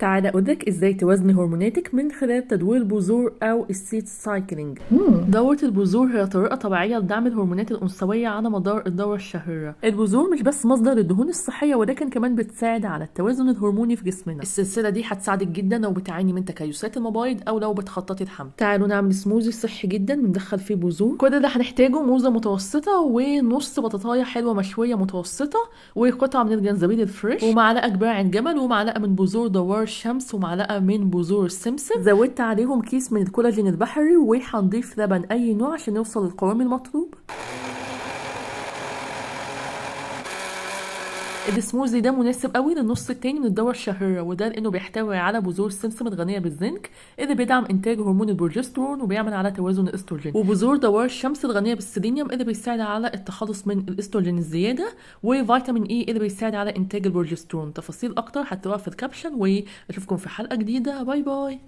تعالى اقولك ازاي توازني هرموناتك من خلال تدوير البذور او السيد سايكلينج. دورة البذور هي طريقة طبيعية لدعم الهرمونات الأنثوية على مدار الدورة الشهرية. البذور مش بس مصدر للدهون الصحية ولكن كمان بتساعد على التوازن الهرموني في جسمنا. السلسلة دي هتساعدك جدا لو بتعاني من تكيسات المبايض او لو بتخططي الحمل. تعالوا نعمل سموزي صحي جدا بندخل فيه بذور. كل اللي هنحتاجه موزة متوسطة ونص بطاطاية حلوة مشوية متوسطة وقطعة من الجنزبيل الفريش ومعلقة كبيرة عين جمل ومعلقة من بذور دوار الشمس ومعلقة من بذور السمسم. زودت عليهم كيس من الكولاجين البحري وهنضيف لبن اي نوع عشان يوصل للقوام المطلوب. السموزي ده مناسب قوي للنص التاني من الدورة الشهرية، وده لانه بيحتوي على بذور السمسم الغنية بالزنك اللي بيدعم انتاج هرمون البروجسترون وبيعمل على توازن الاستروجين، وبذور دوار الشمس الغنية بالسيلينيوم اللي بيساعد على التخلص من الاستروجين الزيادة، وفيتامين اي اللي بيساعد على انتاج البروجسترون. تفاصيل اكتر هتلاقوها في الكابشن، واشوفكم في حلقة جديدة. باي باي.